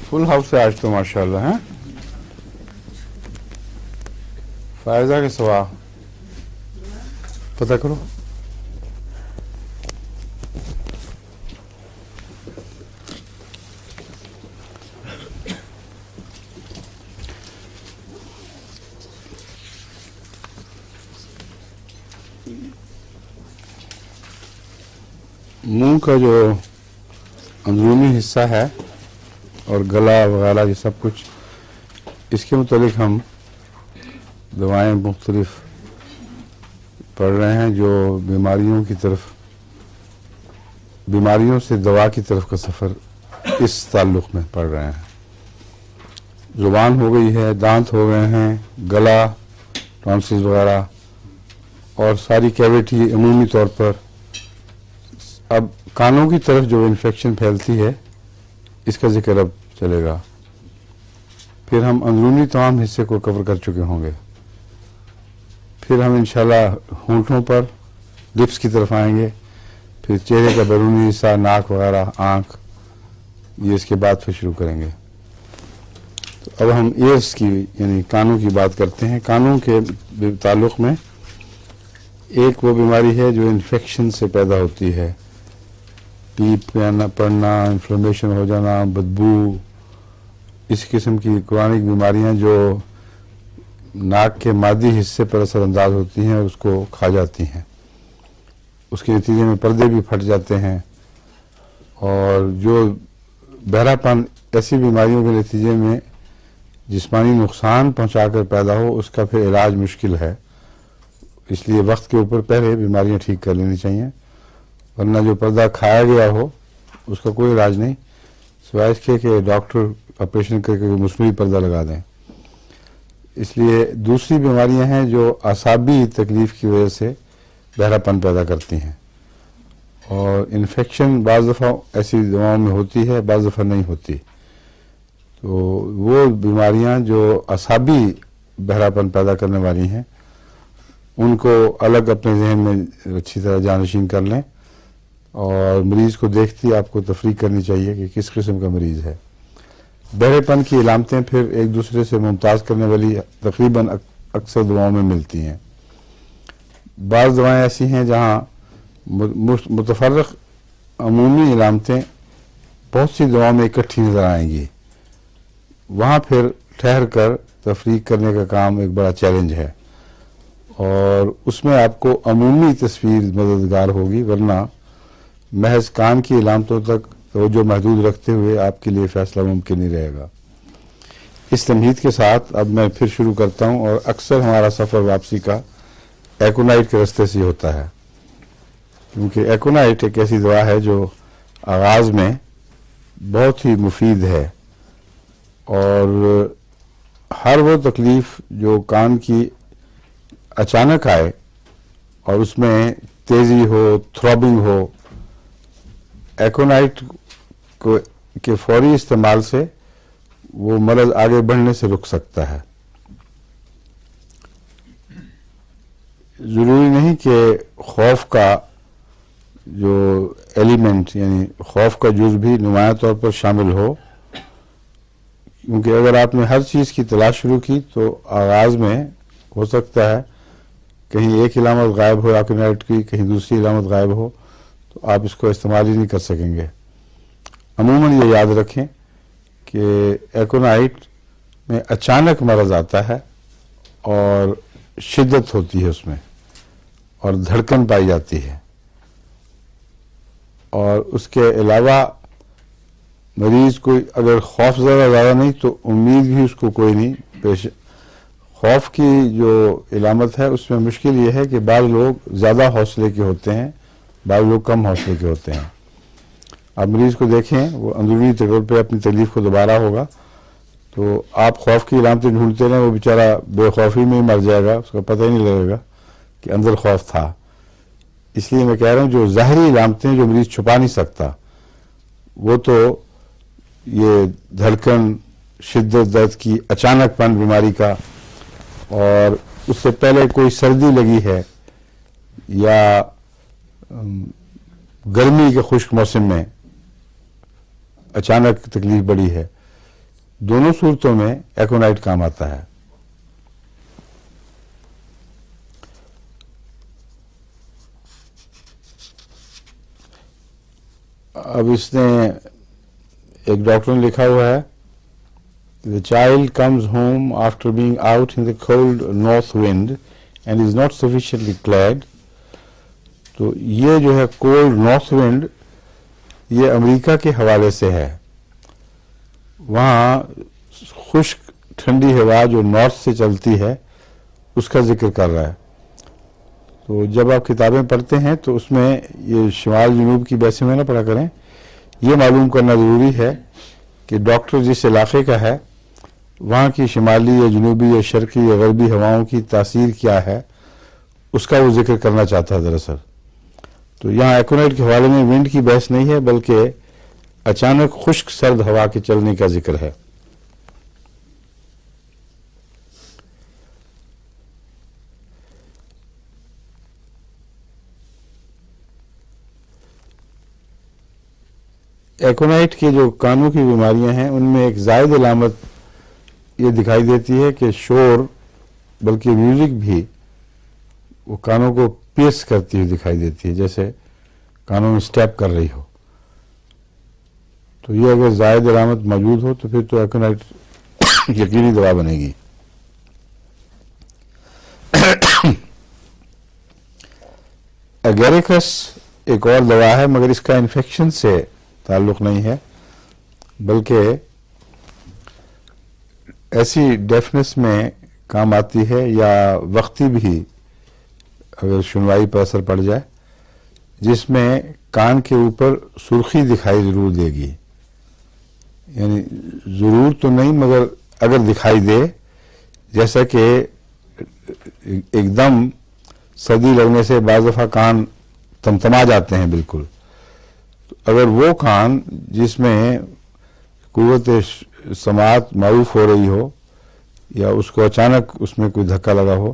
فل house ہے آج تو ماشاءاللہ ہیں. فائزہ کے سوا پتہ کرو. منہ کا جو اندرونی حصہ ہے اور گلا وغیرہ یہ سب کچھ، اس کے متعلق ہم دوائیں مختلف پڑھ رہے ہیں جو بیماریوں سے دوا کی طرف کا سفر اس تعلق میں پڑھ رہے ہیں. زبان ہو گئی ہے، دانت ہو گئے ہیں، گلا، ٹانسلز وغیرہ اور ساری کیویٹی عمومی طور پر. اب کانوں کی طرف جو انفیکشن پھیلتی ہے اس کا ذکر اب چلے گا. پھر ہم اندرونی تمام حصے کو کور کر چکے ہوں گے. پھر ہم انشاءاللہ ہونٹوں پر لپس کی طرف آئیں گے. پھر چہرے کا بیرونی حصہ، ناک وغیرہ، آنکھ، یہ اس کے بعد پھر شروع کریں گے. تو اب ہم ایئرس کی یعنی کانوں کی بات کرتے ہیں. کانوں کے تعلق میں ایک وہ بیماری ہے جو انفیکشن سے پیدا ہوتی ہے، پیپ پڑنا، انفلیمیشن ہو جانا، بدبو، اس قسم کی کرونک بیماریاں جو ناک کے مادی حصے پر اثر انداز ہوتی ہیں اور اس کو کھا جاتی ہیں. اس کے نتیجے میں پردے بھی پھٹ جاتے ہیں. اور جو بہرا پن ایسی بیماریوں کے نتیجے میں جسمانی نقصان پہنچا کر پیدا ہو، اس کا پھر علاج مشکل ہے. اس لیے وقت کے اوپر پہلے بیماریاں ٹھیک کر لینی چاہیے، ورنہ جو پردہ کھایا گیا ہو اس کا کوئی علاج نہیں سوائے اس کے کہ ڈاکٹر آپریشن کر کے مصنوعی پردہ لگا دیں. اس لیے دوسری بیماریاں ہیں جو اعصابی تکلیف کی وجہ سے بہرا پن پیدا کرتی ہیں. اور انفیکشن بعض دفعہ ایسی دواؤں میں ہوتی ہے، بعض دفعہ نہیں ہوتی. تو وہ بیماریاں جو اعصابی بہرا پن پیدا کرنے والی ہیں ان کو الگ اپنے ذہن میں اچھی طرح جانشین کر لیں اور مریض کو دیکھتی آپ کو تفریق کرنی چاہیے کہ کس قسم کا مریض ہے. بہرے پن کی علامتیں پھر ایک دوسرے سے ممتاز کرنے والی تقریباً اکثر دواؤں میں ملتی ہیں. بعض دوائیں ایسی ہیں جہاں متفرق عمومی علامتیں بہت سی دواؤں میں اکٹھی نظر آئیں گی. وہاں پھر ٹھہر کر تفریق کرنے کا کام ایک بڑا چیلنج ہے اور اس میں آپ کو عمومی تصویر مددگار ہوگی، ورنہ محض کان کی علامتوں تک توجہ محدود رکھتے ہوئے آپ کے لیے فیصلہ ممکن نہیں رہے گا. اس تمہید کے ساتھ اب میں پھر شروع کرتا ہوں. اور اکثر ہمارا سفر واپسی کا ایکونائٹ کے رستے سے ہوتا ہے، کیونکہ ایکونائٹ ایک ایسی دوا ہے جو آغاز میں بہت ہی مفید ہے. اور ہر وہ تکلیف جو کان کی اچانک آئے اور اس میں تیزی ہو، تھرابنگ ہو، ایکونائٹ کے فوری استعمال سے وہ مرض آگے بڑھنے سے رک سکتا ہے. ضروری نہیں کہ خوف کا جو ایلیمنٹ یعنی خوف کا جز بھی نمایاں طور پر شامل ہو، کیونکہ اگر آپ نے ہر چیز کی تلاش شروع کی تو آغاز میں ہو سکتا ہے کہیں ایک علامت غائب ہو ایکونائٹ کی، کہیں دوسری علامت غائب ہو، تو آپ اس کو استعمال ہی نہیں کر سکیں گے. عموماً یہ یاد رکھیں کہ ایکونائٹ میں اچانک مرض آتا ہے اور شدت ہوتی ہے اس میں اور دھڑکن پائی جاتی ہے، اور اس کے علاوہ مریض کو اگر خوف زیادہ نہیں تو امید بھی اس کو کوئی نہیں پیش. خوف کی جو علامت ہے اس میں مشکل یہ ہے کہ بعض لوگ زیادہ حوصلے کے ہوتے ہیں، بعض لوگ کم حوصلے کے ہوتے ہیں. آپ مریض کو دیکھیں، وہ اندرونی طور پہ اپنی تکلیف کو دوبارہ ہوگا تو آپ خوف کی علامتیں ڈھونڈتے رہیں، وہ بیچارہ بے خوفی میں ہی مر جائے گا، اس کو پتہ ہی نہیں لگے گا کہ اندر خوف تھا. اس لیے میں کہہ رہا ہوں جو ظاہری علامتیں جو مریض چھپا نہیں سکتا، وہ تو یہ دھڑکن، شدت درد کی، اچانک پن بیماری کا، اور اس سے پہلے کوئی سردی لگی ہے یا گرمی کے خشک موسم میں اچانک تکلیف بڑی ہے، دونوں صورتوں میں ایکونائٹ کام آتا ہے. اب اس نے ایک ڈاکٹر نے لکھا ہوا ہے The child comes home after being out in the cold north wind and is not sufficiently clad. تو یہ جو ہے کولڈ نارتھ ونڈ یہ امریکہ کے حوالے سے ہے. وہاں خشک ٹھنڈی ہوا جو نارتھ سے چلتی ہے اس کا ذکر کر رہا ہے. تو جب آپ کتابیں پڑھتے ہیں تو اس میں یہ شمال جنوب کی بحثیں میں نہ پڑھا کریں. یہ معلوم کرنا ضروری ہے کہ ڈاکٹر جس علاقے کا ہے وہاں کی شمالی یا جنوبی یا شرقی یا غربی ہواؤں کی تاثیر کیا ہے اس کا وہ ذکر کرنا چاہتا ہے دراصل. تو یہاں ایکونائٹ کے حوالے میں ونڈ کی بحث نہیں ہے بلکہ اچانک خشک سرد ہوا کے چلنے کا ذکر ہے. ایکونائٹ کے جو کانوں کی بیماریاں ہیں ان میں ایک زائد علامت یہ دکھائی دیتی ہے کہ شور بلکہ میوزک بھی وہ کانوں کو پیس کرتی ہوئی دکھائی دیتی ہے جیسے کانوں میں سٹیپ کر رہی ہو. تو یہ اگر زائد علامت موجود ہو تو پھر تو ایکونائٹ یقینی دوا بنے گی. اگیریکس ایک اور دوا ہے مگر اس کا انفیکشن سے تعلق نہیں ہے بلکہ ایسی ڈیفنس میں کام آتی ہے یا وقتی بھی اگر سنوائی پر اثر پڑ جائے جس میں کان کے اوپر سرخی دکھائی ضرور دے گی. یعنی ضرور تو نہیں مگر اگر دکھائی دے جیسا کہ ایک دم سردی لگنے سے بعض دفعہ کان تمتما جاتے ہیں بالکل. اگر وہ کان جس میں قوت سماعت معروف ہو رہی ہو یا اس کو اچانک اس میں کوئی دھکا لگا ہو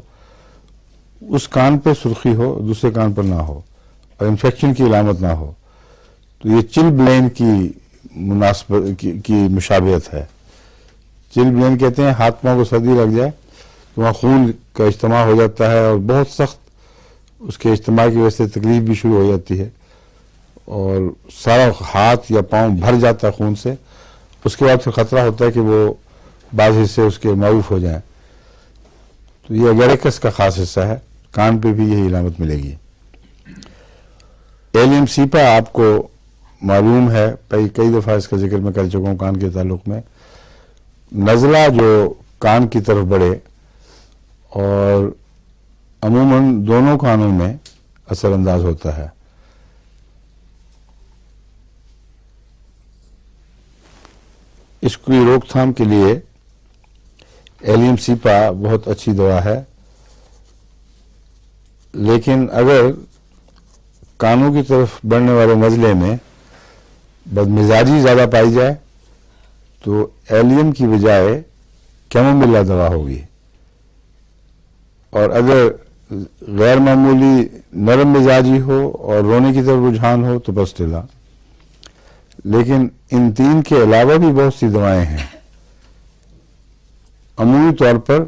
اس کان پہ سرخی ہو دوسرے کان پر نہ ہو اور انفیکشن کی علامت نہ ہو تو یہ چل بلین کی مناسبت کی مشابہت ہے. چل بلین کہتے ہیں ہاتھ پاؤں کو سردی لگ جائے تو وہاں خون کا اجتماع ہو جاتا ہے اور بہت سخت اس کے اجتماع کی وجہ سے تکلیف بھی شروع ہو جاتی ہے اور سارا ہاتھ یا پاؤں بھر جاتا ہے خون سے. اس کے بعد پھر خطرہ ہوتا ہے کہ وہ بعض حصے اس کے معروف ہو جائیں. تو یہ اگیریکس کا خاص حصہ ہے. کان پہ بھی یہی علامت ملے گی. ایلیم سیپا آپ کو معلوم ہے کئی دفعہ اس کا ذکر میں کر چکا ہوں کان کے تعلق میں. نزلہ جو کان کی طرف بڑھے اور عموماً دونوں کانوں میں اثر انداز ہوتا ہے. اس کی روک تھام کے لیے ایلیم سیپا بہت اچھی دوا ہے لیکن اگر کانوں کی طرف بڑھنے والے نزلے میں بدمزاجی زیادہ پائی جائے تو ایلیم کی بجائے کیموملا دوا ہوگی اور اگر غیر معمولی نرم مزاجی ہو اور رونے کی طرف رجحان ہو تو پسٹیلا. لیکن ان تین کے علاوہ بھی بہت سی دوائیں ہیں. عمومی طور پر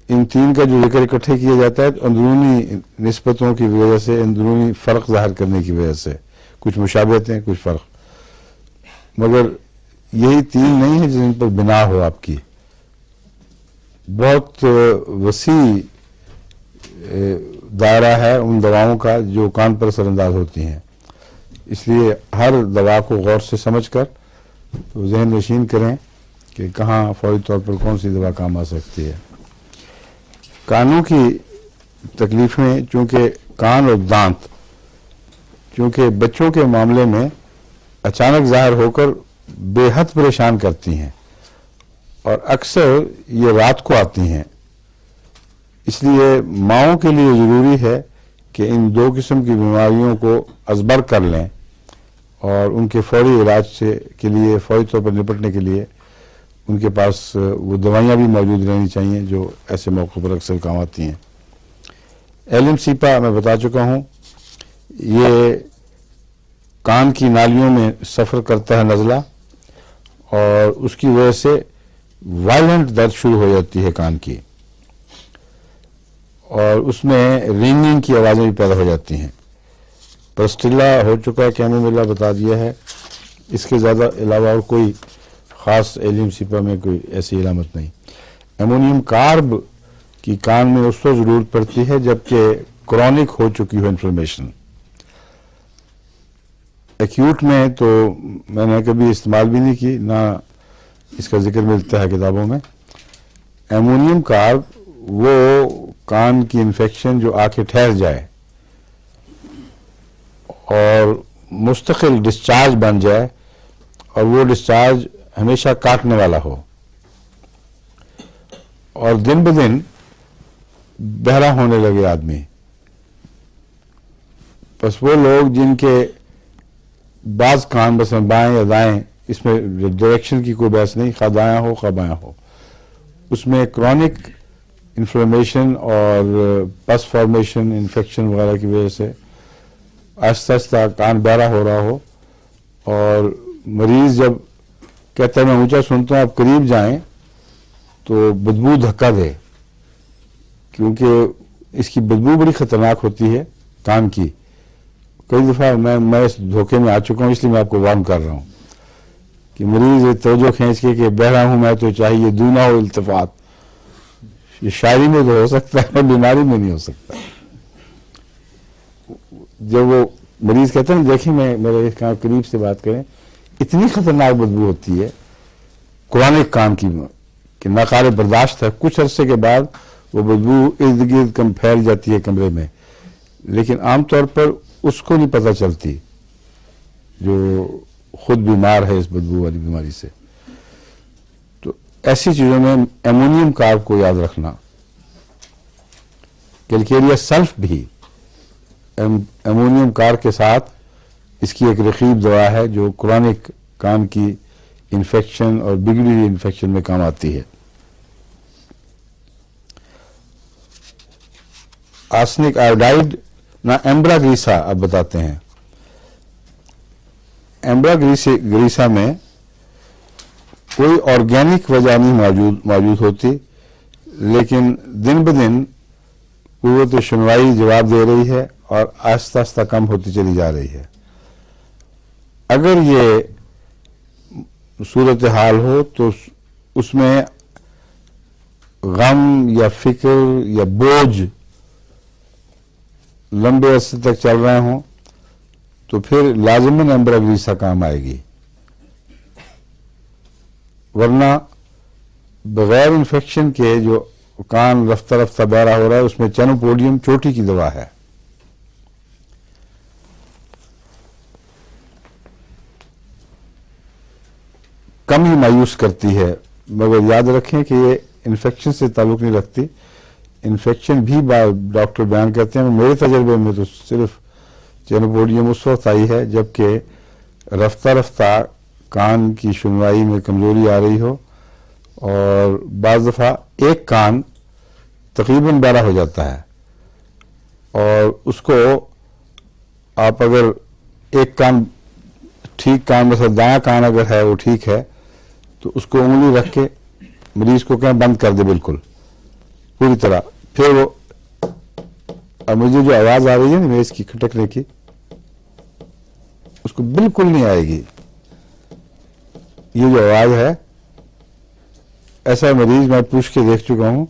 ان تین کا جو ذکر اکٹھے کیا جاتا ہے تو اندرونی نسبتوں کی وجہ سے اندرونی فرق ظاہر کرنے کی وجہ سے کچھ مشابہتیں کچھ فرق مگر یہی تین نہیں ہے جن پر بنا ہو آپ کی. بہت وسیع دائرہ ہے ان دواؤں کا جو کان پر اثر انداز ہوتی ہیں. اس لیے ہر دوا کو غور سے سمجھ کر ذہن نشین کریں کہ کہاں فوری طور پر کون سی دوا کام آ سکتی ہے. کانوں کی تکلیفیں چونکہ کان اور دانت چونکہ بچوں کے معاملے میں اچانک ظاہر ہو کر بے حد پریشان کرتی ہیں اور اکثر یہ رات کو آتی ہیں. اس لیے ماؤں کے لیے ضروری ہے کہ ان دو قسم کی بیماریوں کو ازبر کر لیں اور ان کے فوری علاج کے لیے فوری طور پر نپٹنے کے لیے ان کے پاس وہ دوائیاں بھی موجود رہنی چاہیے جو ایسے موقع پر اکثر کام آتی ہیں. ایلیم سیپا میں بتا چکا ہوں یہ کان کی نالیوں میں سفر کرتا ہے نزلہ اور اس کی وجہ سے وائلنٹ درد شروع ہو جاتی ہے کان کی، اور اس میں رنگنگ کی آوازیں بھی پیدا ہو جاتی ہیں۔ پرسٹیلا ہو چکا ہے، کیمو ملا بتا دیا ہے، اس کے زیادہ علاوہ اور کوئی خاص ایلیم سپا میں کوئی ایسی علامت نہیں۔ امونیم کارب کی کان میں اس وقت ضرورت پڑتی ہے جبکہ کرونک ہو چکی ہو انفلمیشن۔ ایکیوٹ میں تو میں نے کبھی استعمال بھی نہیں کی، نہ اس کا ذکر ملتا ہے کتابوں میں۔ امونیم کارب وہ کان کی انفیکشن جو آ کے ٹھہر جائے اور مستقل ڈسچارج بن جائے، اور وہ ڈسچارج ہمیشہ کاٹنے والا ہو اور دن بدن بہرا ہونے لگے آدمی۔ بس وہ لوگ جن کے بعض کان مثلا بائیں یا دائیں، اس میں ڈائریکشن کی کوئی بحث نہیں، خواہ دایاں ہو خواہ بایاں ہو، اس میں کرونک انفلمیشن اور پس فارمیشن انفیکشن وغیرہ کی وجہ سے آہستہ آہستہ کان بہرا ہو رہا ہو، اور مریض جب کہتا ہے میں اونچا سنتا ہوں، آپ قریب جائیں تو بدبو دھکا دے، کیونکہ اس کی بدبو بڑی خطرناک ہوتی ہے کان کی۔ کئی دفعہ میں اس دھوکے میں آ چکا ہوں، اس لیے میں آپ کو وارن کر رہا ہوں کہ مریض توجہ کھینچ کے کہ بہرا ہوں میں تو چاہیے دونا ہو التفات، یہ شاعری میں تو ہو سکتا ہے، بیماری میں نہیں ہو سکتا۔ جب وہ مریض کہتے ہیں دیکھیں میں میرے کان قریب سے بات کریں، اتنی خطرناک بدبو ہوتی ہے کرونک کان کی کہ ناقابل برداشت ہے، کچھ عرصے کے بعد وہ بدبو ارد گرد پھیل جاتی ہے کمرے میں، لیکن عام طور پر اس کو نہیں پتہ چلتی جو خود بیمار ہے اس بدبو والی بیماری سے۔ تو ایسی چیزوں میں امونیم کارب کو یاد رکھنا، کیلکیریا سلف بھی امونیم کارب کے ساتھ اس کی ایک رقیب دوا ہے جو کرونک کان کی انفیکشن اور بگڑی ہوئی انفیکشن میں کام آتی ہے۔ آرسنک آیوڈائڈ نہ ایمبرا گریسا اب بتاتے ہیں۔ ایمبرا گریسا میں کوئی آرگینک وجہ نہیں موجود ہوتی، لیکن دن بدن قوت شنوائی جواب دے رہی ہے اور آہستہ آہستہ کم ہوتی چلی جا رہی ہے۔ اگر یہ صورتحال ہو تو اس میں غم یا فکر یا بوجھ لمبے عرصے تک چل رہے ہوں تو پھر لازماً ایمبرا گریسا کام آئے گی، ورنہ بغیر انفیکشن کے جو کان رفتہ رفتہ بہرا ہو رہا ہے اس میں چینوپوڈیم چوٹی کی دوا ہے۔ کم ہی مایوس کرتی ہے، مگر یاد رکھیں کہ یہ انفیکشن سے تعلق نہیں رکھتی۔ انفیکشن بھی ڈاکٹر بیان کرتے ہیں، میرے تجربے میں تو صرف چینوپوڈیم اس وقت آئی ہے جبکہ رفتہ رفتہ کان کی سنوائی میں کمزوری آ رہی ہو، اور بعض دفعہ ایک کان تقریباً بہرا ہو جاتا ہے، اور اس کو آپ اگر ایک کان ٹھیک کان مثلا دایاں کان اگر ہے وہ ٹھیک ہے تو اس کو انگلی رکھ کے مریض کو کہیں بند کر دے بالکل پوری طرح، پھر وہ اب مجھے جو آواز آ رہی ہے نا میز کی کھٹکنے کی، اس کو بالکل نہیں آئے گی یہ جو آواز ہے۔ ایسا مریض میں پوچھ کے دیکھ چکا ہوں،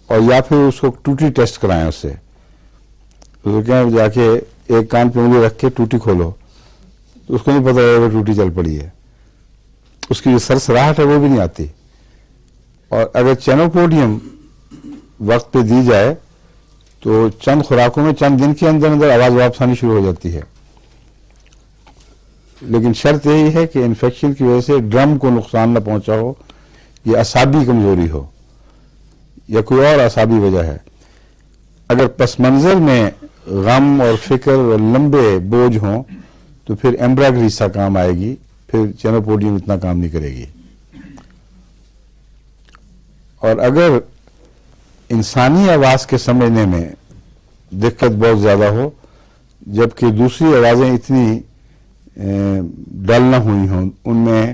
اور یا پھر اس کو ٹوٹی ٹیسٹ کرائیں اس سے، اس کو کہیں جا کے ایک کان پہ انگلی رکھ کے ٹوٹی کھولو، تو اس کو نہیں پتا ہے ٹوٹی چل پڑی ہے، اس کی جو سرسراہٹ ہے وہ بھی نہیں آتی۔ اور اگر چینوپوڈیم وقت پہ دی جائے تو چند خوراکوں میں چند دن کے اندر اندر آواز واپس آنی شروع ہو جاتی ہے، لیکن شرط یہی ہے کہ انفیکشن کی وجہ سے ڈرم کو نقصان نہ پہنچا ہو، یا اعصابی کمزوری ہو، یا کوئی اور اعصابی وجہ ہے۔ اگر پس منظر میں غم اور فکر اور لمبے بوجھ ہوں تو پھر ایمبرا گریسا کام آئے گی، پھر چینوپوڈیم اتنا کام نہیں کرے گی۔ اور اگر انسانی آواز کے سمجھنے میں دقت بہت زیادہ ہو جبکہ دوسری آوازیں اتنی ڈل نہ ہوئی ہوں، ان میں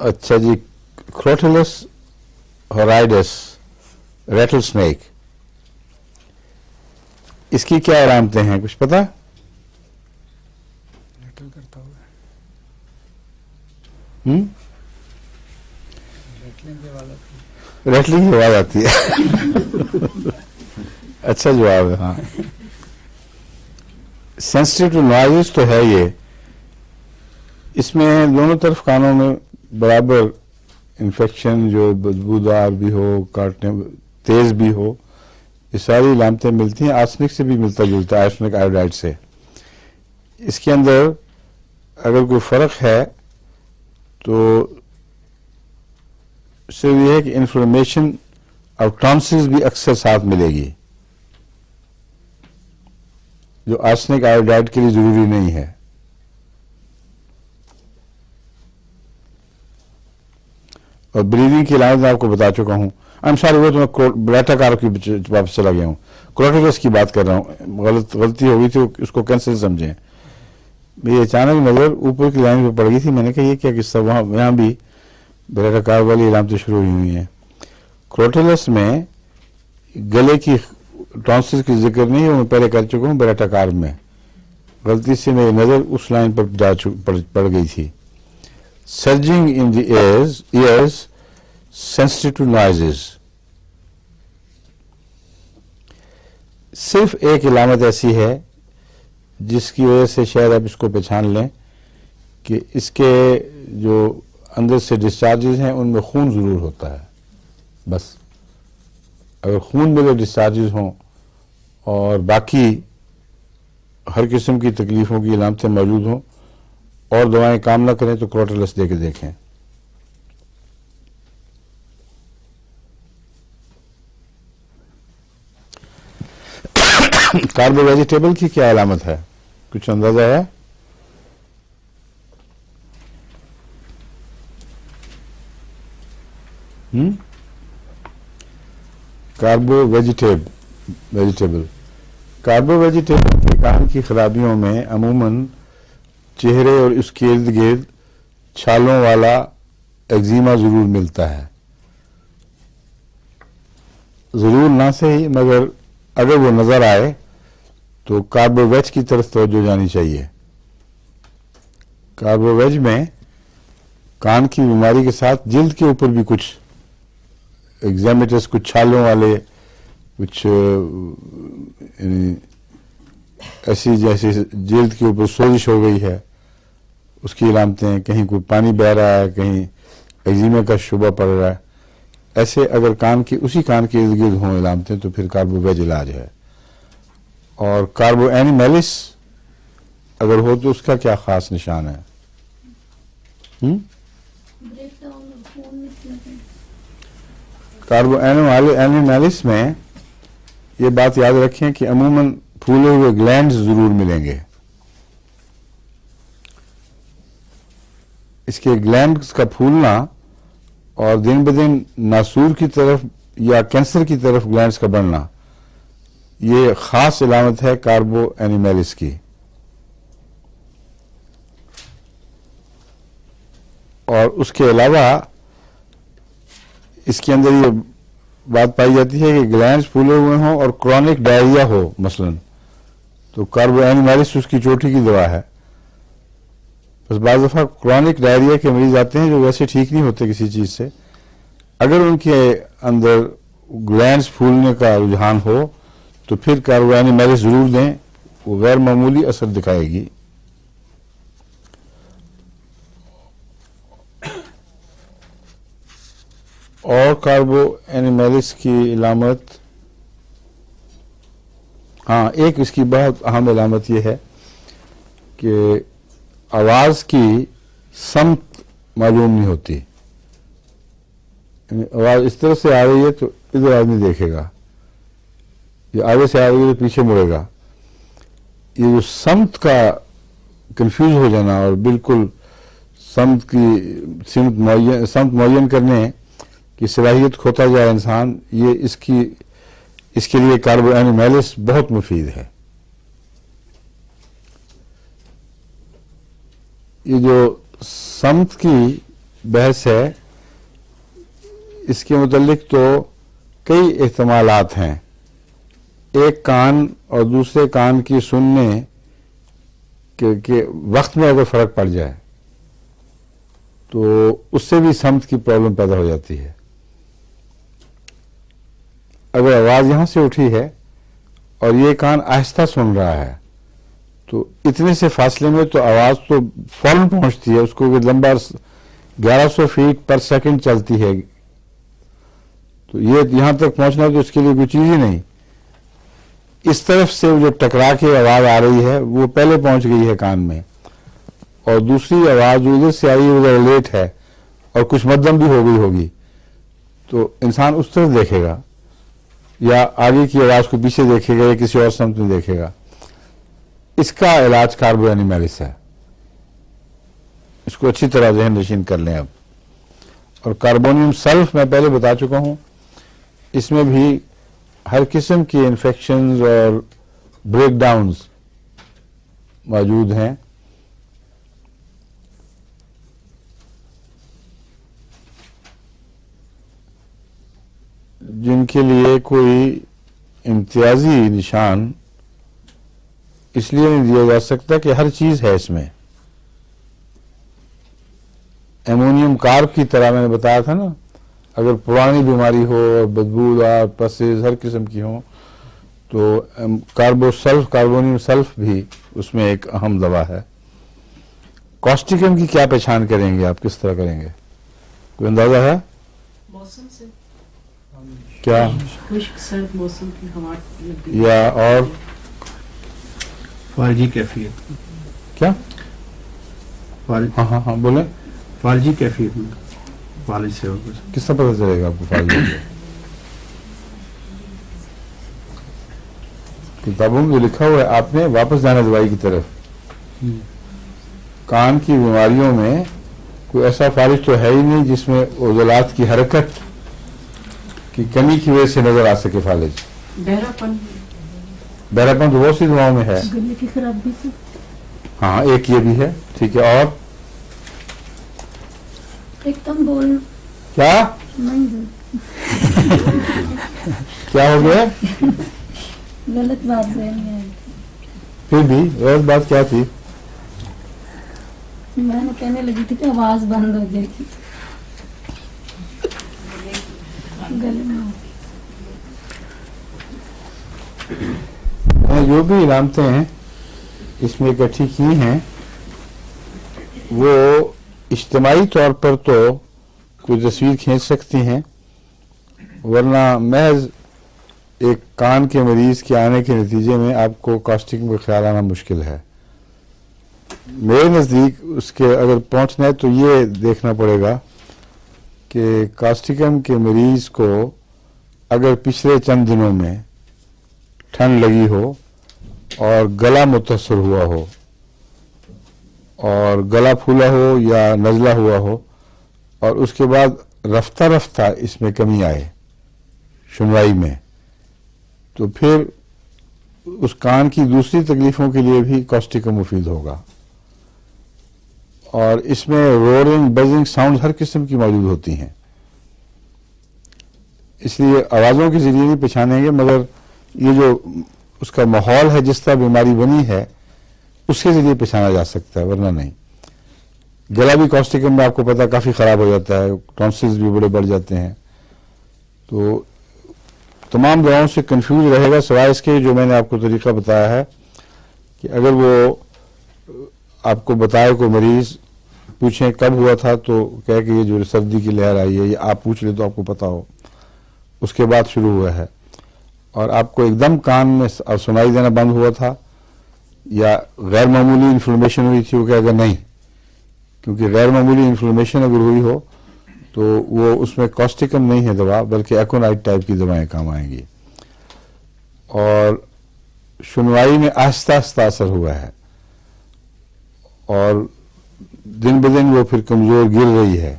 اچھا جی، کروٹیلس ہورائیڈس ریٹل سنیک، اس کی کیا علامتیں ہیں، کچھ پتا؟ ریٹل کرتا ہوگا، ریٹلنگ کے بعد ریٹلنگ کی آواز آتی ہے اچھا جواب ہے، ہاں. سینسٹیو ٹو نوائز تو ہے یہ، اس میں دونوں طرف کانوں میں برابر انفیکشن، جو بدبودار بھی ہو، کاٹنے تیز بھی ہو، یہ ساری علامتیں ملتی ہیں. آرسنک سے بھی ملتا جلتا ہے، آرسنک آیوڈائڈ سے. اس کے اندر اگر کوئی فرق ہے تو صرف یہ ہے کہ انفلمیشن اور ٹانسلز بھی اکثر ساتھ ملے گی، جو آرسنک آیوڈائڈ کے لیے ضروری نہیں ہے. اور بریدنگ کی علامت میں آپ کو بتا چکا ہوں. سوری، وہ تو میں بیٹا کار کی واپس چلا گیا ہوں، کروٹیلس کی بات کر رہا ہوں. غلطی ہو گئی تھی، اس کو کینسل سمجھیں. میری اچانک نظر اوپر کی لائن پہ پڑ گئی تھی، میں نے کہا یہ کیا قصہ، وہاں بھی بیٹا کار والی علامتیں شروع ہوئی ہیں. کروٹیلس میں گلے کی ٹانسل کی ذکر نہیں ہے، میں پہلے کر چکا ہوں. بیٹا کار میں غلطی سے میری نظر اس لائن پر پڑ گئی تھی. Surging in the ears, sensitive to noises. صرف ایک علامت ایسی ہے جس کی وجہ سے شاید آپ اس کو پہچان لیں کہ اس کے جو اندر سے ڈسچارجز ہیں ان میں خون ضرور ہوتا ہے. بس اگر خون میں ڈسچارجز ہوں اور باقی ہر قسم کی تکلیفوں کی علامتیں موجود ہوں اور دوائیں کام نہ کریں تو کروٹیلس دے کے دیکھیں. کاربو ویجیٹیبل کی کیا علامت ہے، کچھ اندازہ ہے؟ کاربو ویجیٹیبل کاربو ویجیٹیبل کے کان کی خرابیوں میں عموماً چہرے اور اس کے ارد گرد چھالوں والا ایگزیما ضرور ملتا ہے. ضرور نہ صحیح، مگر اگر وہ نظر آئے تو کاربو ویج کی طرف توجہ جانی چاہیے. کاربو ویج میں کان کی بیماری کے ساتھ جلد کے اوپر بھی کچھ ایگزیمیٹس، کچھ چھالوں والے، کچھ یعنی ایسی جیسے جلد کے اوپر سوزش ہو گئی ہے اس کی علامتیں، کہیں کوئی پانی بہہ رہا ہے، کہیں ایگزیما کا شبہ پڑ رہا ہے، ایسے اگر اسی کان کے ارد گرد ہوں علامتیں تو پھر کاربو ویج علاج ہے. اور کاربو اینیمیلس اگر ہو تو اس کا کیا خاص نشان ہے؟ کاربو اینیمیلس میں یہ بات یاد رکھیں کہ عموماً پھولے ہوئے گلینڈز ضرور ملیں گے. اس کے گلینڈز کا پھولنا اور دن بدن ناسور کی طرف یا کینسر کی طرف گلینڈز کا بڑھنا، یہ خاص علامت ہے کاربو اینیمیلس کی. اور اس کے علاوہ اس کے اندر یہ بات پائی جاتی ہے کہ گلینڈز پھولے ہوئے ہوں اور کرونک ڈائریا ہو مثلاً، تو کاربو اینیمیلس اس کی چوٹی کی دوا ہے. بس بعض دفعہ کرونک ڈائریا کے مریض آتے ہیں جو ویسے ٹھیک نہیں ہوتے کسی چیز سے، اگر ان کے اندر گلینڈز پھولنے کا رجحان ہو تو پھر کاربو اینیمیلس ضرور دیں، وہ غیر معمولی اثر دکھائے گی. اور کاربو اینیمیلس کی علامت، ہاں ایک اس کی بہت اہم علامت یہ ہے کہ آواز کی سمت معلوم نہیں ہوتی. آواز اس طرح سے آ رہی ہے تو ادھر آدمی دیکھے گا، یہ آگے سے آ رہی ہے تو پیچھے مڑے گا. یہ جو سمت کا کنفیوز ہو جانا اور بالکل سمت معین کرنے کی صلاحیت کھوتا جائے انسان، یہ اس کے لیے کاربو اینیمیلس بہت مفید ہے. یہ جو سمت کی بحث ہے اس کے متعلق تو کئی احتمالات ہیں. ایک کان اور دوسرے کان کی سننے کے وقت میں اگر فرق پڑ جائے تو اس سے بھی سمت کی پرابلم پیدا ہو جاتی ہے. اگر آواز یہاں سے اٹھی ہے اور یہ کان آہستہ سن رہا ہے تو اتنے سے فاصلے میں تو آواز تو فوراً پہنچتی ہے, اس کو لمبا 1100 فیٹ پر سیکنڈ چلتی ہے, تو یہ یہاں تک پہنچنا تو اس کے لیے کوئی چیز ہی نہیں. اس طرف سے جو ٹکرا کے آواز آ رہی ہے وہ پہلے پہنچ گئی ہے کان میں, اور دوسری آواز جو ادھر سے آئی ہے ادھر لیٹ ہے اور کچھ مدھم بھی ہو گئی ہوگی, تو انسان اس طرف دیکھے گا یا آگے کی آواز کو پیچھے دیکھے گا یا کسی اور سمت میں دیکھے گا. اس کا علاج کاربو اینیمیلس ہے, اس کو اچھی طرح ذہن نشین کر لیں اب. اور کاربونیم سلف میں پہلے بتا چکا ہوں, اس میں بھی ہر قسم کی انفیکشنز اور بریک ڈاؤنز موجود ہیں. جن کے لیے کوئی امتیازی نشان اس لیے نہیں دیا جا سکتا کہ ہر چیز ہے اس میں. ایمونیم کارب کی طرح میں نے بتایا تھا نا, اگر پرانی بیماری ہو اور بدبودار پسز ہر قسم کی ہوں تو کاربونیم سلف بھی اس میں ایک اہم دوا ہے. کاسٹیکم کی کیا پہچان کریں گے آپ, کس طرح کریں گے, کوئی اندازہ ہے؟ موسم سے کیا خشک سرد موسم کی ہوا یا اور فالجی کیفیت, کیا؟ ہاں بولیں. فالجی کیفیت میں فالج سے ہوگا. کس طرح پتہ چلے گا آپ کو فالج ہو گیا؟ کتابوں میں جو لکھا ہوا ہے آپ نے واپس جانا دوائی کی طرف. کان کی بیماریوں میں کوئی ایسا فالج تو ہے ہی نہیں جس میں عضلات کی حرکت کی کمی کی وجہ سے نظر آ سکے فالج. بہراپن تو بہت سی دواؤں میں ہے. گلے کی خرابی سے ہاں ایک یہ بھی ہے, ٹھیک ہے. اور ایک دم بول کیا نہیں کیا ہو گیا؟ غلط بات ذہن میں آئی. پھر بھی غلط بات کیا تھی؟ میں نے کہنے لگی تھی کہ آواز بند ہو جائے گی گلے میں. میں جو بھی علامتیں ہیں اس میں اکٹھی کی ہیں وہ اجتماعی طور پر تو کوئی تصویر کھینچ سکتی ہیں, ورنہ محض ایک کان کے مریض کے آنے کے نتیجے میں آپ کو کاسٹکم کا خیال آنا مشکل ہے. میرے نزدیک اس کے اگر پہنچنا ہے تو یہ دیکھنا پڑے گا کہ کاسٹکم کے مریض کو اگر پچھلے چند دنوں میں ٹھنڈ لگی ہو اور گلا متاثر ہوا ہو اور گلا پھولا ہو یا نزلہ ہوا ہو اور اس کے بعد رفتہ رفتہ اس میں کمی آئے سنوائی میں, تو پھر اس کان کی دوسری تکلیفوں کے لیے بھی کاسٹکم مفید ہوگا. اور اس میں رورنگ بزنگ ساؤنڈ ہر قسم کی موجود ہوتی ہیں, اس لیے آوازوں کے ذریعے نہیں پہچانیں گے, مگر یہ جو اس کا ماحول ہے جس طرح بیماری بنی ہے اس کے ذریعے پہچانا جا سکتا ہے, ورنہ نہیں. گلا بھی کاسٹکم میں آپ کو پتا کافی خراب ہو جاتا ہے, ٹونسلز بھی بڑے بڑھ جاتے ہیں. تو تمام دواؤں سے کنفیوز رہے گا سوائے اس کے جو میں نے آپ کو طریقہ بتایا ہے کہ اگر وہ آپ کو بتائے کوئی مریض, پوچھیں کب ہوا تھا تو کہے کہ یہ جو سردی کی لہر آئی ہے, یا آپ پوچھ لیں تو آپ کو پتا ہو اس کے بعد شروع ہوا ہے, اور آپ کو ایک دم کان میں سنائی دینا بند ہوا تھا یا غیر معمولی انفلمیشن ہوئی تھی, وہ کہے گا نہیں, کیونکہ غیر معمولی انفلمیشن اگر ہوئی ہو تو وہ اس میں کاسٹکم نہیں ہے دوا, بلکہ ایکونائٹ ٹائپ کی دوائیں کام آئیں گی. اور سنوائی میں آہستہ آہستہ اثر ہوا ہے اور دن بدن وہ پھر کمزور گر رہی ہے,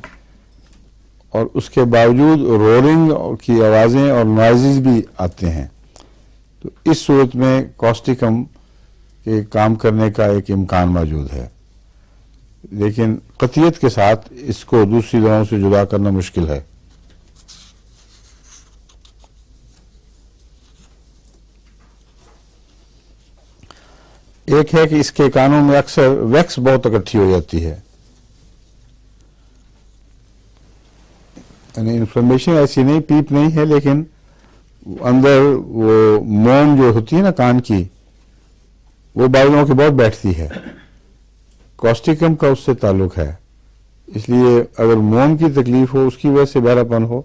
اور اس کے باوجود رورنگ کی آوازیں اور نوائزز بھی آتے ہیں. تو اس صورت میں کاسٹکم کے کام کرنے کا ایک امکان موجود ہے. لیکن قطعیت کے ساتھ اس کو دوسری دواؤں سے جدا کرنا مشکل ہے. ایک ہے کہ اس کے کانوں میں اکثر ویکس بہت اکٹھی ہو جاتی ہے، یعنی انفلمیشن ایسی نہیں، پیپ نہیں ہے، لیکن اندر وہ موم جو ہوتی ہے نا کان کی، وہ بالوں کے بہت بیٹھتی ہے. کاسٹیکم کا اس سے تعلق ہے. اس لیے اگر موم کی تکلیف ہو، اس کی وجہ سے بہرا پن ہو،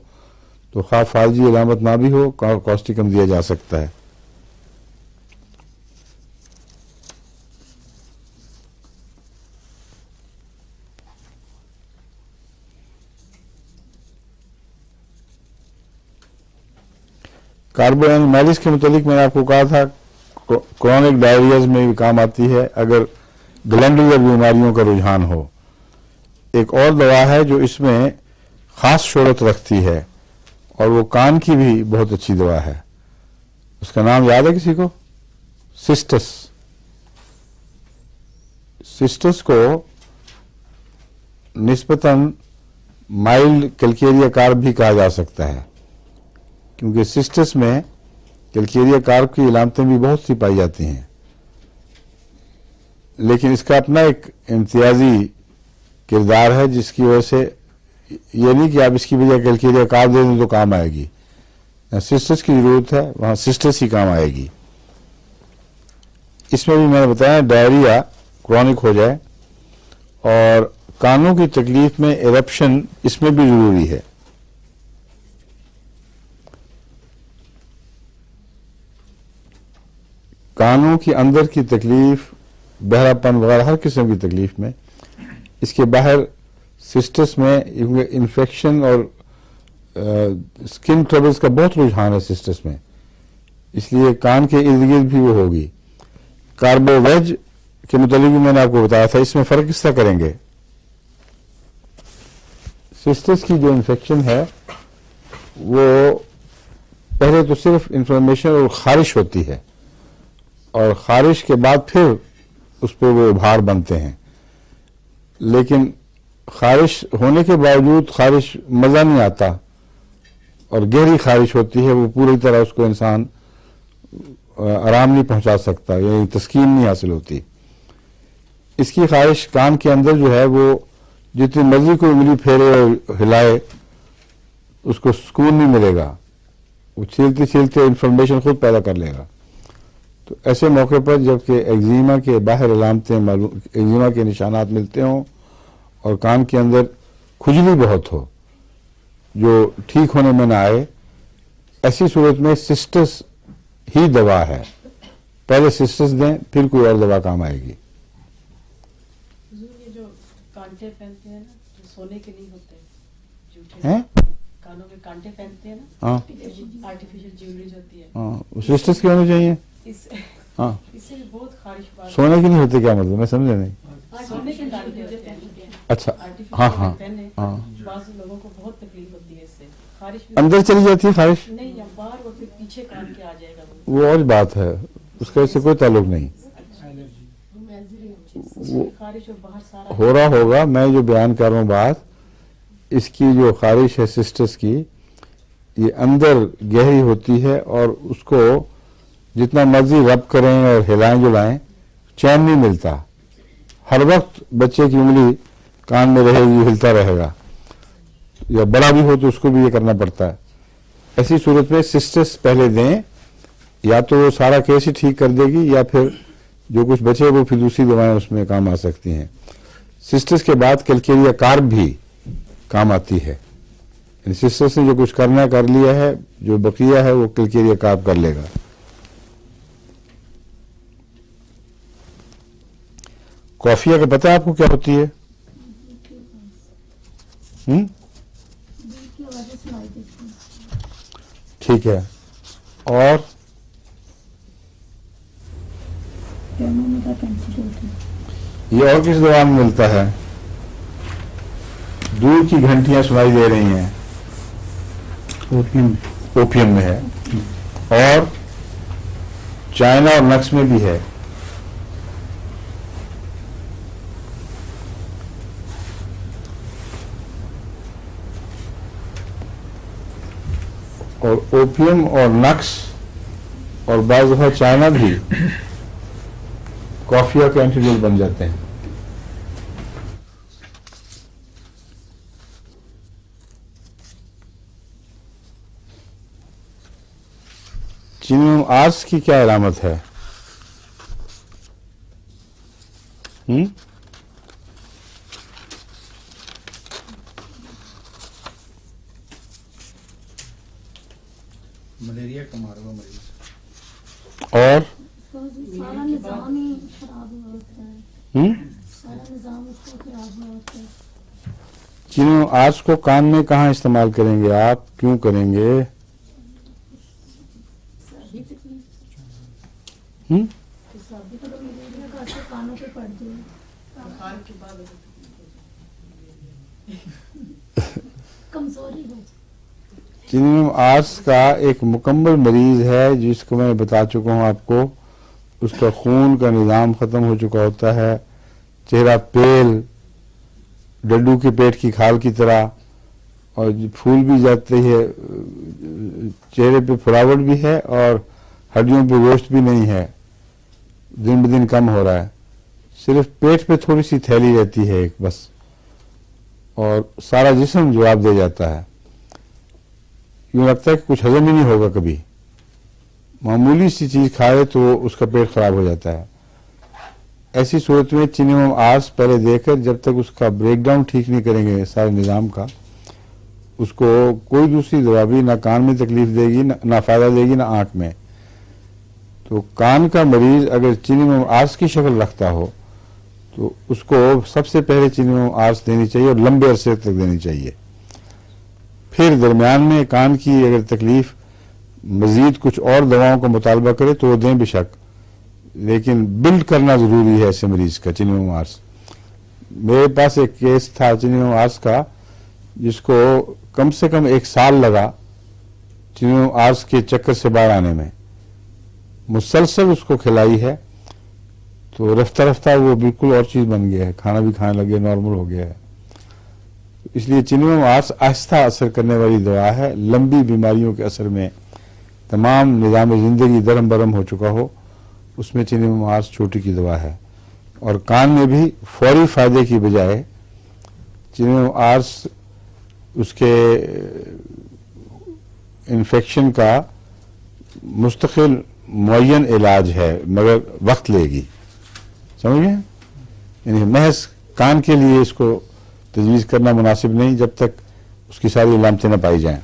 تو خواہ فالجی علامت نہ بھی ہو، کاسٹیکم دیا جا سکتا ہے. کاربو مائلس کے متعلق میں نے آپ کو کہا تھا کرونک ڈائریاز میں بھی کام آتی ہے اگر گلینڈولر بیماریوں کا رجحان ہو. ایک اور دوا ہے جو اس میں خاص شہرت رکھتی ہے اور وہ کان کی بھی بہت اچھی دوا ہے. اس کا نام یاد ہے کسی کو؟ سسٹس. سسٹس کو نسبتاً مائلڈ کیلکیریا کارب بھی کہا جا سکتا ہے، کیونکہ سسٹس میں کیلکیریا کارب کی علامتیں بھی بہت سی پائی جاتی ہیں، لیکن اس کا اپنا ایک امتیازی کردار ہے جس کی وجہ سے یہ نہیں کہ آپ اس کی بجائے کیلکیریا کارب دے دیں تو کام آئے گی. سسٹس کی ضرورت ہے، وہاں سسٹس ہی کام آئے گی. اس میں بھی میں نے بتایا ڈائریا کرونک ہو جائے اور کانوں کی تکلیف میں ایرپشن اس میں بھی ضروری ہے. کانوں کی اندر کی تکلیف، بہرا پن وغیرہ ہر قسم کی تکلیف میں اس کے باہر سسٹس میں انفیکشن اور اسکن ٹربلز کا بہت رجحان ہے سسٹس میں، اس لیے کان کے ارد گرد بھی وہ ہوگی. کاربو ویج کے متعلق بھی میں نے آپ کو بتایا تھا. اس میں فرق کس طرح کریں گے؟ سسٹس کی جو انفیکشن ہے وہ پہلے تو صرف انفلمیشن اور خارش ہوتی ہے، اور خارش کے بعد پھر اس پہ وہ ابھار بنتے ہیں. لیکن خارش ہونے کے باوجود خارش مزہ نہیں آتا اور گہری خارش ہوتی ہے، وہ پوری طرح اس کو انسان آرام نہیں پہنچا سکتا، یعنی تسکین نہیں حاصل ہوتی. اس کی خارش کان کے اندر جو ہے وہ جتنی مرضی کو انگلی پھیرے اور ہلائے اس کو سکون نہیں ملے گا، وہ چھیلتے چھیلتے انفلمیشن خود پیدا کر لے گا. تو ایسے موقع پر جبکہ ایگزیما کے باہر علامتیں ایگزیما کے نشانات ملتے ہوں اور کان کے اندر کھجلی بہت ہو جو ٹھیک ہونے میں نہ آئے، ایسی صورت میں سسٹس ہی دوا ہے. پہلے سسٹس دیں پھر کوئی اور دوا کام آئے گی. حضور یہ جو کانٹے پہنتے ہیں نا جو سونے کے نہیں ہوتے، جھوٹے ہیں؟ کانوں میں کانٹے پہنتے ہیں نا، ہاں آرٹیفیشل جیولری جو ہوتی ہے، ہاں، سسٹس کی ہونی چاہیے. ہاں، اس سے بھی بہت خارش بات سونے کی نہیں ہوتی، کیا مطلب؟ میں سمجھا نہیں. سونے کے کانٹے ہوتے ہیں اچھا، ہاں ہاں پہنے، ہاں، بعض لوگوں کو بہت تکلیف ہوتی ہے اس سے، خارش بھی اندر چلی جاتی ہے خارش، نہیں یا باہر وہ پھر پیچھے کان کے آ جائے گا وہ اور بات ہے، اس کا اس سے کوئی تعلق نہیں. خارش اور باہر سارا ہو رہا ہوگا. میں جو بیان کر رہا ہوں بات، اس کی جو خارش ہے سسٹس کی، یہ اندر گہری ہوتی ہے اور اس کو جتنا مرضی رب کریں اور ہلائیں جلائیں چین نہیں ملتا. ہر وقت بچے کی انگلی کان میں رہے گی، ہلتا رہے گا، یا بڑا بھی ہو تو اس کو بھی یہ کرنا پڑتا ہے. ایسی صورت میں سسٹس پہلے دیں، یا تو وہ سارا کیس ہی ٹھیک کر دے گی یا پھر جو کچھ بچے وہ پھر دوسری دوائیں اس میں کام آ سکتی ہیں. سسٹس کے بعد کیلکیریا کارب بھی کام آتی ہے. سسٹس نے جو کچھ کرنا کر لیا ہے، جو بقیہ ہے وہ کیلکیریا کارب کر لے گا. کافیا کا پتہ ہے آپ کو کیا ہوتی ہے؟ کی وجہ سے لائی دیتی ہوں. ٹھیک ہے. اور پیمانے کا کنسیڈر ہے. یہ اور کس دوا میں ملتا ہے؟ دور کی گھنٹیاں سنائی دے رہی ہیں، اوپیم میں ہے، اور چائنا اور نقش میں بھی ہے. اور اوپیم اور نقش اور بعض دفعہ چائنا بھی کافیا کے اینٹیڈوٹ بن جاتے ہیں. چینی آرس کی کیا علامت ہے؟ ملیریا کا مارا ہوا مریض. اور سارا نظام ہی خراب ہوا ہوتا ہے. سارا نظام اس کو خراب ہوا ہوتا ہے. چینی آرس کو کان میں کہاں استعمال کریں گے آپ؟ کیوں کریں گے؟ سردی تکلیف ہم؟ سردی تو ملیریا کا اثر کانوں پہ پڑ جائے. بخار کے بعد اگر کمزوری ہو جائے. چینی آرس کا ایک مکمل مریض ہے جس کو میں بتا چکا ہوں آپ کو. اس کا خون کا نظام ختم ہو چکا ہوتا ہے، چہرہ پیل، ڈڈو کے پیٹ کی کھال کی طرح، اور پھول بھی جاتے ہے، چہرے پہ پھلاوٹ بھی ہے اور ہڈیوں پہ گوشت بھی نہیں ہے، دن بدن کم ہو رہا ہے. صرف پیٹ پہ تھوڑی سی تھیلی رہتی ہے ایک بس، اور سارا جسم جواب دے جاتا ہے. یوں لگتا ہے کہ کچھ ہضم ہی نہیں ہوگا کبھی. معمولی سی چیز کھائے تو اس کا پیٹ خراب ہو جاتا ہے. ایسی صورت میں چینی آرس پہلے دے کر جب تک اس کا بریک ڈاؤن ٹھیک نہیں کریں گے سارے نظام کا، اس کو کوئی دوسری دوا بھی نہ کان میں تکلیف دے گی نہ فائدہ دے گی نہ آنکھ میں. تو کان کا مریض اگر چینی آرس کی شکل رکھتا ہو تو اس کو سب سے پہلے چینی آرس دینی چاہیے اور لمبے عرصے تک دینی چاہیے. پھر درمیان میں کان کی اگر تکلیف مزید کچھ اور دواؤں کا مطالبہ کرے تو وہ دیں بے شک، لیکن بلڈ کرنا ضروری ہے ایسے مریض کا چینی آرس. میرے پاس ایک کیس تھا چینی آرس کا جس کو کم سے کم 1 سال لگا چینی آرس کے چکر سے باہر آنے میں. مسلسل اس کو کھلائی ہے تو رفتہ رفتہ وہ بالکل اور چیز بن گیا ہے، کھانا بھی کھانے لگے، نارمل ہو گیا ہے. اس لیے چینی آرس آہستہ اثر کرنے والی دوا ہے. لمبی بیماریوں کے اثر میں تمام نظام زندگی درہم برہم ہو چکا ہو، اس میں چینی آرس چھوٹی کی دوا ہے. اور کان میں بھی فوری فائدے کی بجائے چینی آرس اس کے انفیکشن کا مستقل معین علاج ہے، مگر وقت لے گی. سمجھ گئے؟ یعنی محض کان کے لیے اس کو تجویز کرنا مناسب نہیں جب تک اس کی ساری علامتیں نہ پائی جائیں.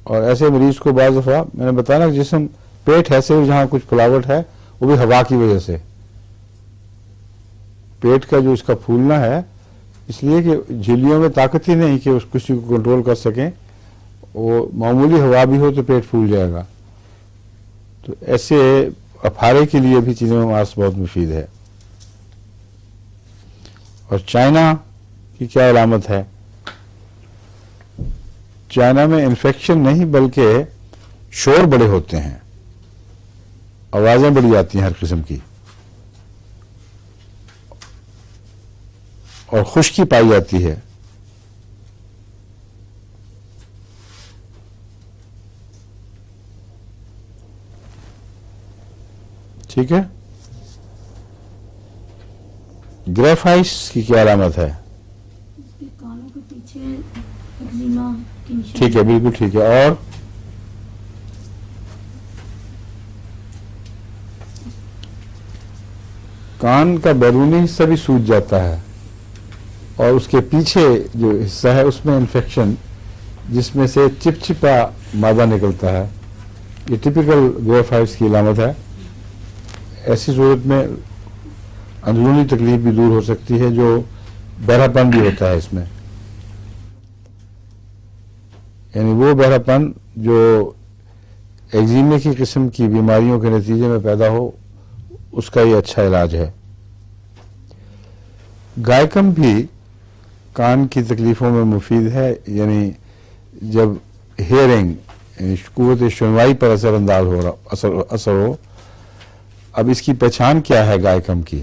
اور ایسے مریض کو بعض دفعہ میں نے بتایا نا جسم پیٹ ایسے جہاں کچھ پھلاوٹ ہے وہ بھی ہوا کی وجہ سے. پیٹ کا جو اس کا پھولنا ہے اس لیے کہ جھلیوں میں طاقت ہی نہیں کہ اس کسی کو کنٹرول کر سکیں. وہ معمولی ہوا بھی ہو تو پیٹ پھول جائے گا. تو ایسے افارے کے لیے بھی چینی آرس بہت مفید ہے. اور چائنا کی کیا علامت ہے؟ چائنا میں انفیکشن نہیں بلکہ شور بڑے ہوتے ہیں، آوازیں بڑی آتی ہیں ہر قسم کی، اور خشکی پائی جاتی ہے. ٹھیک ہے. گریفائٹس کی کیا علامت ہے؟ اس کے کانوں کے پیچھے ایگزیما کے نشان. ٹھیک ہے، بالکل ٹھیک ہے. اور کان کا بیرونی حصہ بھی سوج جاتا ہے اور اس کے پیچھے جو حصہ ہے اس میں انفیکشن جس میں سے چپچپا مادہ نکلتا ہے. یہ ٹپیکل گریفائٹس کی علامت ہے. ایسی صورت میں اندرونی تکلیف بھی دور ہو سکتی ہے جو بہرا پن بھی ہوتا ہے اس میں. یعنی وہ بہرا پن جو ایگزیمے کی قسم کی بیماریوں کے نتیجے میں پیدا ہو، اس کا یہ اچھا علاج ہے. گائکم بھی کان کی تکلیفوں میں مفید ہے. یعنی جب ہیئرنگ یعنی قوت سنوائی پر اثر انداز ہو رہا اثر ہو. اب اس کی پہچان کیا ہے گائکم کی؟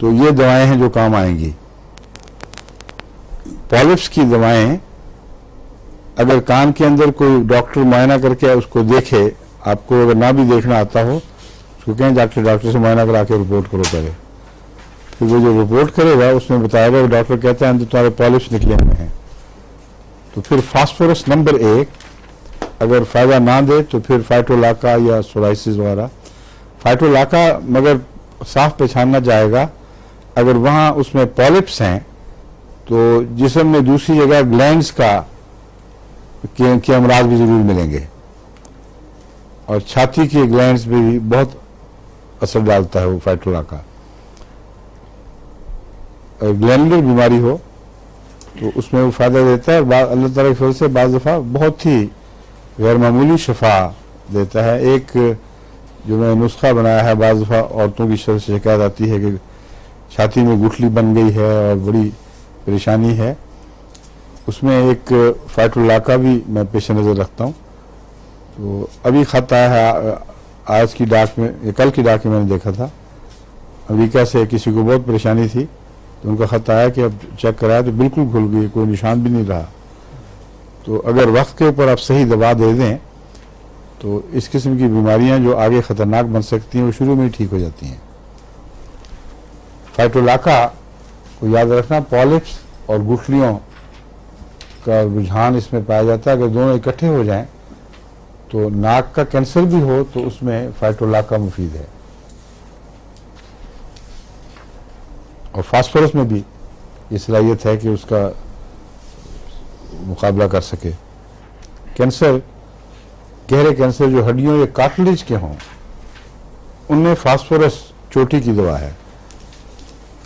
تو یہ دوائیں ہیں جو کام آئیں گی. پالپس کی دوائیں اگر کان کے اندر کوئی ڈاکٹر معائنہ کر کے اس کو دیکھے, آپ کو اگر نہ بھی دیکھنا آتا ہو اس کو کہیں ڈاکٹر سے معائنہ کرا کے رپورٹ کرو پہلے. پھر وہ جو رپورٹ کرے گا اس میں بتائے گا کہ ڈاکٹر کہتا ہے اندر تمہارے پالپس نکلے ہوئے ہیں. تو پھر فاسفورس نمبر 1 اگر فائدہ نہ دے تو پھر فائٹولاکا یا سورائسس وغیرہ. فائٹولاکا مگر صاف پہچاننا جائے گا اگر وہاں اس میں پالپس ہیں تو جسم میں دوسری جگہ گلینڈز کے امراض بھی ضرور ملیں گے, اور چھاتی کے گلینڈز پہ بھی بہت اثر ڈالتا ہے وہ فائٹولاکا. اگر گلینڈر بیماری ہو تو اس میں وہ فائدہ دیتا ہے. اللہ تعالیٰ کی فضل سے بعض دفعہ بہت ہی غیر معمولی شفا دیتا ہے. ایک جو میں نسخہ بنایا ہے, بعض دفعہ عورتوں کی شکایت آتی ہے کہ چھاتی میں گٹھلی بن گئی ہے اور بڑی پریشانی ہے, اس میں ایک فائٹولاکا بھی میں پیش نظر رکھتا ہوں. تو ابھی خط آیا ہے آج کی ڈاک میں, کل کی ڈاک میں نے دیکھا تھا, امریکہ سے کسی کو بہت پریشانی تھی تو ان کا خط آیا کہ اب چیک کرایا تو بالکل کھل گئی, کوئی نشان بھی نہیں رہا. تو اگر وقت کے اوپر آپ صحیح دوا دے دیں تو اس قسم کی بیماریاں جو آگے خطرناک بن سکتی ہیں وہ شروع میں ہی ٹھیک ہو جاتی ہیں. فائٹولاکا کو یاد رکھنا, پالپس اور گٹھلیوں کا رجحان اس میں پایا جاتا ہے. اگر دونوں اکٹھے ہو جائیں تو ناک کا کینسر بھی ہو تو اس میں فائٹولاکا مفید ہے, اور فاسفورس میں بھی یہ صلاحیت ہے کہ اس کا مقابلہ کر سکے. کینسر, گہرے کینسر جو ہڈیوں یا کارٹلیج کے ہوں ان میں فاسفورس چوٹی کی دوا ہے,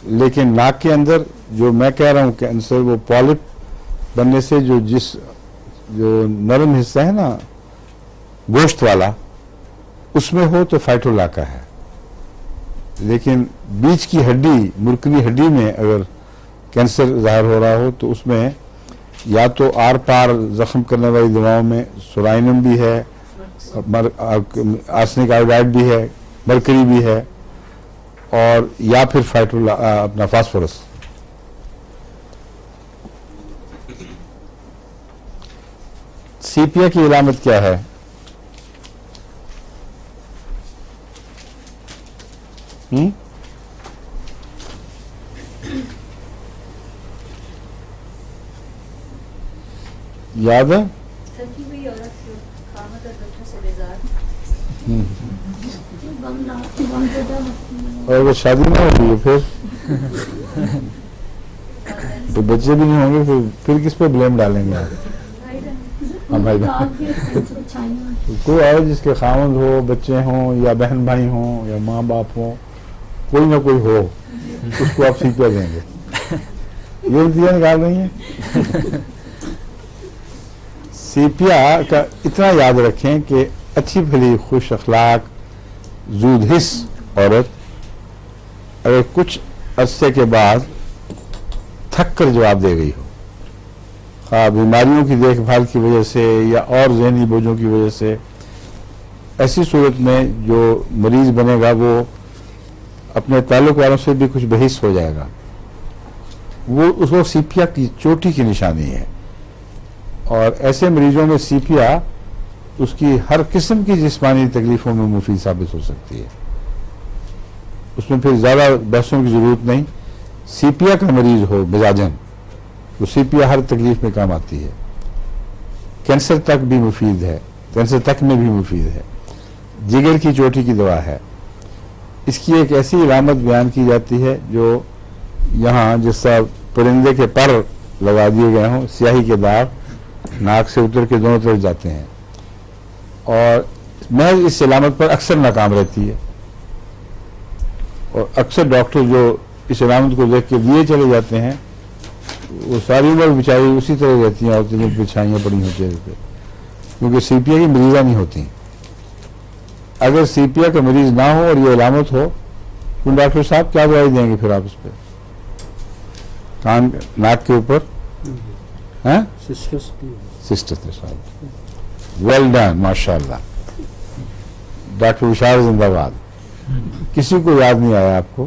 لیکن ناک کے اندر جو میں کہہ رہا ہوں کینسر, وہ پالپ بننے سے جو نرم حصہ ہے نا گوشت والا, اس میں ہو تو فائٹولاکا ہے. لیکن بیچ کی ہڈی, مرکری ہڈی میں اگر کینسر ظاہر ہو رہا ہو تو اس میں یا تو آر پار زخم کرنے والی دواؤں میں سورائنم بھی ہے, آرسنک آئیوڈائڈ بھی ہے, مرکری بھی ہے, اور یا پھر اپنا فاسفورس. سیپیا کی علامت کیا ہے؟ یاد ہے؟ اور اگر شادی نہ ہوتی ہے پھر تو بچے بھی نہیں ہوں گے, پھر کس پہ بلیم ڈالیں گے آپ؟ کوئی آئے جس کے خاوند ہو, بچے ہوں یا بہن بھائی ہوں یا ماں باپ ہوں, کوئی نہ کوئی ہو, اس کو آپ سیپیا دیں گے. یہ نتیجہ نکال رہی ہیں. سیپیا کا اتنا یاد رکھیں کہ اچھی بھلی خوش اخلاق زود حس عورت اگر کچھ عرصے کے بعد تھک کر جواب دے گئی ہو, خواہ بیماریوں کی دیکھ بھال کی وجہ سے یا اور ذہنی بوجھوں کی وجہ سے, ایسی صورت میں جو مریض بنے گا وہ اپنے تعلق والوں سے بھی کچھ بحث ہو جائے گا. وہ اس کو سیپیا کی چوٹی کی نشانی ہے, اور ایسے مریضوں میں سیپیا اس کی ہر قسم کی جسمانی تکلیفوں میں مفید ثابت ہو سکتی ہے. اس میں پھر زیادہ بحثوں کی ضرورت نہیں. سیپیا کا مریض ہو مزاجن تو سیپیا ہر تکلیف میں کام آتی ہے. کینسر تک بھی مفید ہے, کینسر تک میں بھی مفید ہے. جگر کی چوٹی کی دوا ہے. اس کی ایک ایسی علامت بیان کی جاتی ہے جو یہاں جس طرح پرندے کے پر لگا دیے گئے ہوں, سیاہی کے داغ ناک سے اتر کے دونوں طرف جاتے ہیں, اور محض اس علامت پر اکثر ناکام رہتی ہے. اور اکثر ڈاکٹر جو اس علامت کو دیکھ کے دیے چلے جاتے ہیں وہ ساری عمر بیچاری اسی طرح رہتی ہیں, عورتیں جن پہ چھائیاں پڑی ہیں چہرے پہ, کیونکہ سیپیا کی مریضہ نہیں ہوتی. اگر سیپیا کا مریض نہ ہو اور یہ علامت ہو تو ڈاکٹر صاحب کیا دوائی دیں گے پھر آپ اس پہ؟ کان ناک کے اوپر سسٹس صاحب ویل ڈن, ماشاء اللہ. ڈاکٹر بشار زندہ باد. کسی کو یاد نہیں آیا آپ کو؟